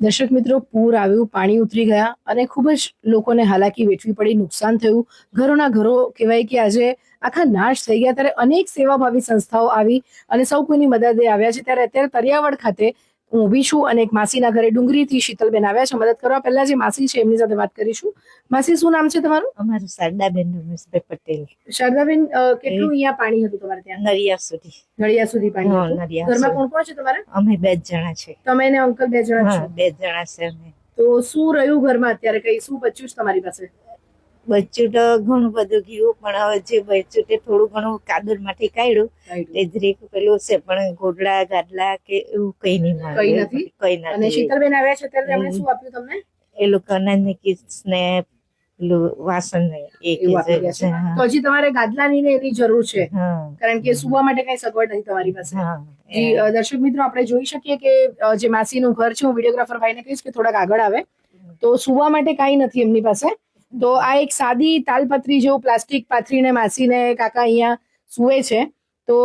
દર્શક મિત્રો, પૂર આવ્યું, પાણી ઉતરી ગયા અને ખૂબ જ લોકોને હાલાકી વેઠવી પડી, નુકસાન થયું. ઘરોના ઘરો કહેવાય કે આજે આખા નાશ થઈ ગયા. ત્યારે અનેક સેવાભાવી સંસ્થાઓ આવી અને સૌ કોઈની મદદે આવ્યા છે. ત્યારે અત્યારે તરિયાવડ ખાતે હું ઊભી છું અને એક માસીના ઘરે ડુંગરીથી શીતલબેન આવ્યા છે મદદ કરવા. પહેલા જે માસી છે એમની સાથે વાત કરીશું. માસી, શું નામ છે તમારું? અમારું શારદાબેન રમેશભાઈ પટેલ. શારદાબેન, કેટલું અહીંયા પાણી હતું તમારે ત્યાં? નરિયા સુધી. નળિયા સુધી પાણી હા, હતું. નળિયા ઘરમાં સુધી. કોણ કોણ છે તમારે? અમે 2 જણા છે. તમે અને અંકલ 2 જણા હા, છો. 2 જણા છે અમે. તો શું રહ્યું ઘરમાં અત્યારે? કઈ શું બચ્યું છે તમારી પાસે? બચ્ચું તો ઘણું બધું ગયું, પણ હવે જે બચ્ચું તે થોડું ઘણું કાદર માંથી કાઢ્યું. તે જરીક પેલું છે, પણ ગોડલા ગાડલા કે એવું કઈ નહીં મળે. કઈ નથી? કઈ અને નથી. શીતલબેન આવ્યા છે ત્યારે એમણે શું આપ્યું તમને? એ લોકો અનાજની કિટ્સ ને પેલું વાસણ ને એ એવું આપી રહ્યા છે. હા. તો હજી તમારે ગાદલાની ને એની જરૂર છે, હા. કારણ કે સુવા માટે કઈ સગવડ નથી તમારી પાસે. હા. જી, દર્શક મિત્રો, આપણે જોઈ શકીએ કે જે માસીનું ઘર છે, હું વિડીયોગ્રાફર ભાઈને કહીશ કે થોડાક આગળ આવે. તો સુવા માટે કાંઈ નથી એમની પાસે. તો આ એક સાદી તાલપત્રી જેવું પ્લાસ્ટિક પાથરીને માસીને કાકા અહીંયા સુવે છે. તો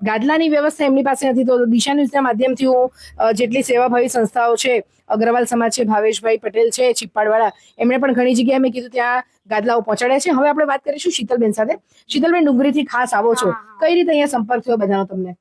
ગાદલાની વ્યવસ્થા એમની પાસે નથી. તો દિશા ન્યૂઝના માધ્યમથી હું જેટલી સેવાભાવી સંસ્થાઓ છે, અગ્રવાલ સમાજ છે, ભાવેશભાઈ પટેલ છે ચિપ્પાડવાળા, એમણે પણ ઘણી જગ્યાએ મેં કીધું ત્યાં ગાદલાઓ પહોંચાડ્યા છે. હવે આપણે વાત કરીશું શીતલબેન સાથે. શીતલબેન, ડુંગરીથી ખાસ આવો છો, કઈ રીતે અહીંયા સંપર્ક થયો બધાનો તમને?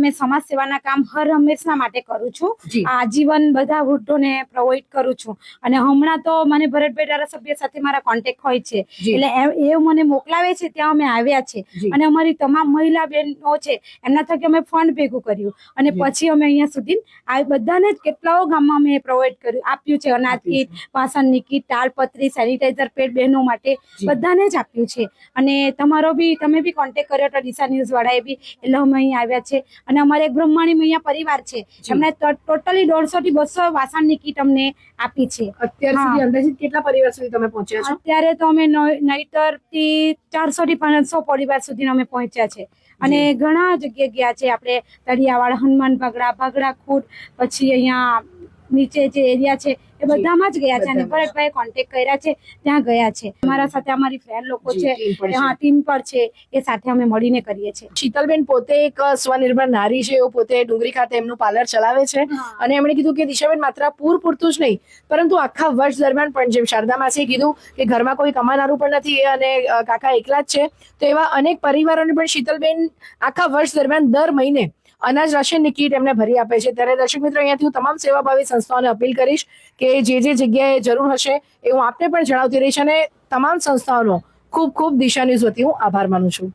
મેં સમાજ સેવાના કામ હર હંમેશના માટે કરું છું. જી. આજીવન બધા વૃદ્ધોને પ્રોવાઈડ કરું છું. અને હમણાં તો મને ભરતભાઈ ધારાસભ્ય સાથે મારા કોન્ટેક્ટ હોય છે, જી. એટલે એ મને મોકલાવે છે, ત્યાં અમે આવ્યા છે. જી. અને અમારી તમામ મહિલા બહેનો છે એમના થકી અમે ફંડ ભેગું કર્યું અને જી. પછી અમે અહીંયા સુધી આ બધાને જ કેટલાઓ ગામમાં અમે પ્રોવાઈડ કર્યું, આપ્યું છે. અનાજ કીટ, વાસણની કીટ, તાળપત્રી, સેનિટાઈઝર પેડ બહેનો માટે જી. બધાને જ આપ્યું છે. અને તમે બી કોન્ટેક્ટ કર્યો હતો દિશા ન્યૂઝ વાળાએ બી, એટલે અમે અહીં આવ્યા છે. અને અમારે એક બ્રહ્માણી મૈયા પરિવાર છે, એમણે ટોટલી 150 થી 200 વાસણની કીટ અમને આપી છે. અત્યાર સુધી અંદાજિત કેટલા પરિવાર સુધી તમે પહોંચ્યા છો? અત્યારે તો અમે નહીતર થી 400 થી 500 પરિવાર સુધી અમે પહોંચ્યા છે. અને ઘણા જગ્યાએ ગયા છે આપણે, તળિયાવાડ, હનુમાન ભાગડા ખુદ, પછી અહીંયા નીચે જે એરિયા છે એ બધામાં જ ગયા છે. અને ભરતભાઈ કોન્ટેક્ટ કર્યા છે, ત્યાં ગયા છે. અમારા સાથે અમારી ફ્રેન્ડ લોકો છે, હા, ટીમ પર છે, એ સાથે અમે મળીને કરીએ છીએ. શીતલબેન પોતે એક સ્વનિર્ભર નારી છે. એવું પોતે ડુંગરી ખાતે એમનું પાર્લર ચલાવે છે. અને એમણે કીધું કે દિશાબેન, માત્ર પૂર પૂરતું જ નહીં, પરંતુ આખા વર્ષ દરમિયાન પણ, જેમ શારદા માસીએ કીધું કે ઘરમાં કોઈ કમાનારું પણ નથી અને કાકા એકલા જ છે, તો એવા અનેક પરિવારોને પણ શીતલબેન આખા વર્ષ દરમિયાન દર મહિને અનાજ રાશનની કીટ એમને ભરી આપે છે. ત્યારે દર્શક મિત્રો, અહીંયાથી હું તમામ સેવાભાવી સંસ્થાઓને અપીલ કરીશ કે જે જગ્યાએ જરૂર હશે એ હું આપને પણ જણાવતી રહીશ. અને તમામ સંસ્થાઓનો ખૂબ ખૂબ દિશા ન્યૂઝ વતી હું આભાર માનું છું.